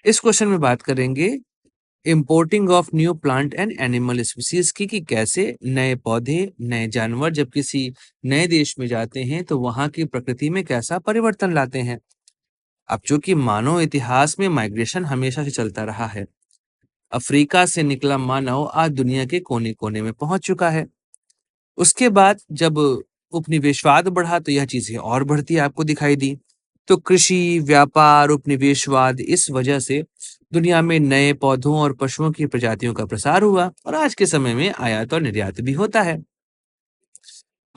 इस क्वेश्चन में बात करेंगे importing of new plant and animal species की, कि कैसे नए पौधे, नए जानवर जब किसी नए देश में जाते हैं तो वहां की प्रकृति में कैसा परिवर्तन लाते हैं। अब चूंकि मानव इतिहास में माइग्रेशन हमेशा से चलता रहा है, अफ्रीका से निकला मानव आज दुनिया के कोने कोने में पहुंच चुका है। उसके बाद जब उपनिवेशवाद बढ़ा तो यह चीजें और बढ़ती आपको दिखाई दी। तो कृषि, व्यापार, उपनिवेशवाद, इस वजह से दुनिया में नए पौधों और पशुओं की प्रजातियों का प्रसार हुआ और आज के समय में आयात और निर्यात भी होता है।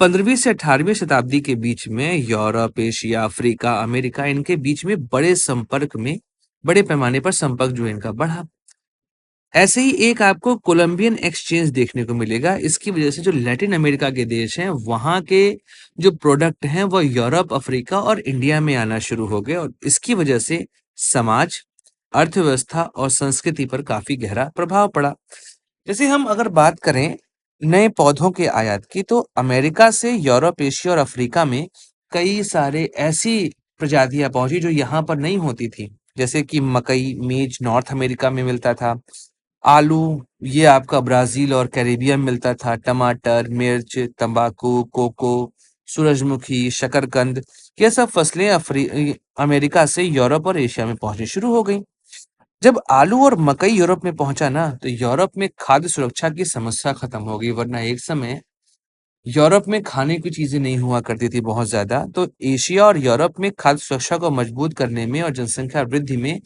15वीं से 18वीं शताब्दी के बीच में यूरोप, एशिया, अफ्रीका, अमेरिका, इनके बीच में बड़े पैमाने पर संपर्क जो है इनका बढ़ा। ऐसे ही एक आपको कोलंबियन एक्सचेंज देखने को मिलेगा। इसकी वजह से जो लैटिन अमेरिका के देश हैं, वहां के जो प्रोडक्ट हैं वो यूरोप, अफ्रीका और इंडिया में आना शुरू हो गए और इसकी वजह से समाज, अर्थव्यवस्था और संस्कृति पर काफी गहरा प्रभाव पड़ा। जैसे हम अगर बात करें नए पौधों के आयात की, तो अमेरिका से यूरोप, एशिया और अफ्रीका में कई सारे ऐसी प्रजातियां पहुंची जो यहाँ पर नहीं होती थी। जैसे कि मकई, मेज नॉर्थ अमेरिका में मिलता था। आलू, ये आपका ब्राजील और कैरेबियन मिलता था। टमाटर, मिर्च, तंबाकू, कोको, सूरजमुखी, शकरकंद, ये सब फसलें अमेरिका से यूरोप और एशिया में पहुंचनी शुरू हो गई। जब आलू और मकई यूरोप में पहुंचा ना, तो यूरोप में खाद्य सुरक्षा की समस्या खत्म हो गई, वरना एक समय यूरोप में खाने की चीजें नहीं हुआ करती थी बहुत ज्यादा। तो एशिया और यूरोप में खाद्य सुरक्षा को मजबूत करने में और जनसंख्या वृद्धि में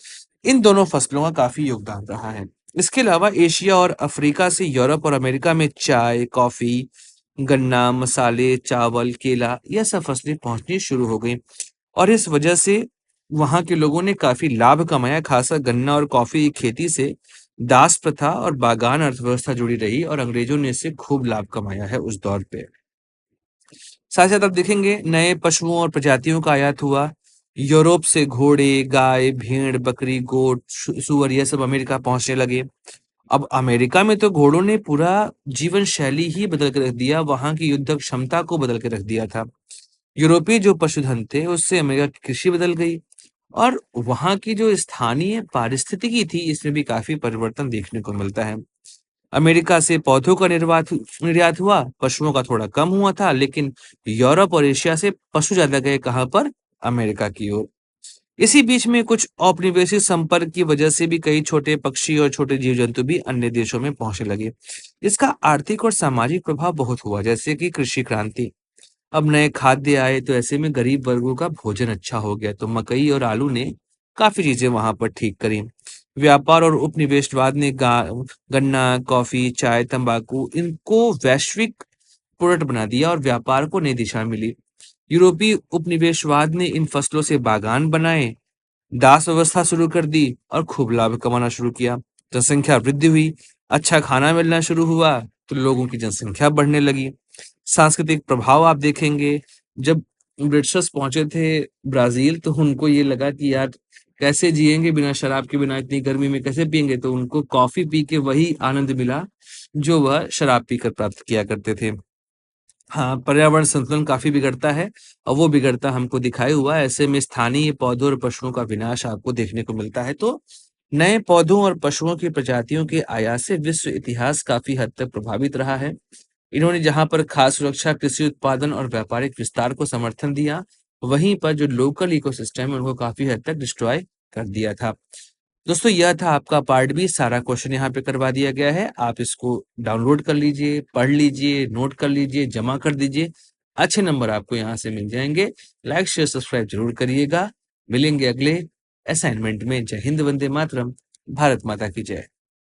इन दोनों फसलों का काफी योगदान रहा है। इसके अलावा एशिया और अफ्रीका से यूरोप और अमेरिका में चाय, कॉफी, गन्ना, मसाले, चावल, केला, यह सब फसलें पहुंचनी शुरू हो गई और इस वजह से वहां के लोगों ने काफी लाभ कमाया। खासकर गन्ना और कॉफी की खेती से दास प्रथा और बागान अर्थव्यवस्था जुड़ी रही और अंग्रेजों ने इससे खूब लाभ कमाया है उस दौर पे। साथ साथ आप देखेंगे नए पशुओं और प्रजातियों का आयात हुआ। यूरोप से घोड़े, गाय, भेड़, बकरी, गोट, सुअर, यह सब अमेरिका पहुंचने लगे। अब अमेरिका में तो घोड़ों ने पूरा जीवन शैली ही बदल के रख दिया, वहां की युद्ध क्षमता को बदल के रख दिया था। यूरोपीय जो पशुधन थे उससे अमेरिका की कृषि बदल गई और वहां की जो स्थानीय पारिस्थितिकी थी, इसमें भी काफी परिवर्तन देखने को मिलता है। अमेरिका से पौधों का निर्यात हुआ, पशुओं का थोड़ा कम हुआ था, लेकिन यूरोप और एशिया से पशु ज्यादा गए कहाँ पर? अमेरिका की ओर। इसी बीच में कुछ औपनिवेशिक संपर्क की वजह से भी कई छोटे पक्षी और छोटे जीव जंतु भी अन्य देशों में पहुंचने लगे। इसका आर्थिक और सामाजिक प्रभाव बहुत हुआ, जैसे कि कृषि क्रांति। अब नए खाद्य आए तो ऐसे में गरीब वर्गों का भोजन अच्छा हो गया, तो मकई और आलू ने काफी चीजें वहां पर ठीक करी। व्यापार और उपनिवेशवाद ने गन्ना, कॉफी, चाय, तंबाकू, इनको वैश्विक प्रोडक्ट बना दिया और व्यापार को नई दिशा मिली। यूरोपीय उपनिवेशवाद ने इन फसलों से बागान बनाए, दास व्यवस्था शुरू कर दी और खूब लाभ कमाना शुरू किया। जनसंख्या वृद्धि हुई, अच्छा खाना मिलना शुरू हुआ, तो लोगों की जनसंख्या बढ़ने लगी। सांस्कृतिक प्रभाव आप देखेंगे, जब ब्रिटिशर्स पहुंचे थे ब्राजील, तो उनको ये लगा कि यार कैसे जिएंगे बिना शराब के, बिना इतनी गर्मी में कैसे पियेंगे, तो उनको कॉफी पी के वही आनंद मिला जो वह शराब पीकर प्राप्त किया करते थे। हाँ, पर्यावरण संतुलन काफी बिगड़ता है और वो बिगड़ता हमको दिखाई हुआ है। ऐसे में स्थानीय पौधों और पशुओं का विनाश आपको देखने को मिलता है। तो नए पौधों और पशुओं की प्रजातियों के आयात से विश्व इतिहास काफी हद तक प्रभावित रहा है। इन्होंने जहां पर खाद्य सुरक्षा, कृषि उत्पादन और व्यापारिक विस्तार को समर्थन दिया, वहीं पर जो लोकल इकोसिस्टम है उनको काफी हद तक डिस्ट्रॉय कर दिया था। दोस्तों, यह था आपका पार्ट बी। सारा क्वेश्चन यहाँ पे करवा दिया गया है, आप इसको डाउनलोड कर लीजिए, पढ़ लीजिए, नोट कर लीजिए, जमा कर दीजिए। अच्छे नंबर आपको यहाँ से मिल जाएंगे। लाइक, शेयर, सब्सक्राइब जरूर करिएगा। मिलेंगे अगले असाइनमेंट में। जय हिंद, वंदे मातरम, भारत माता की जय।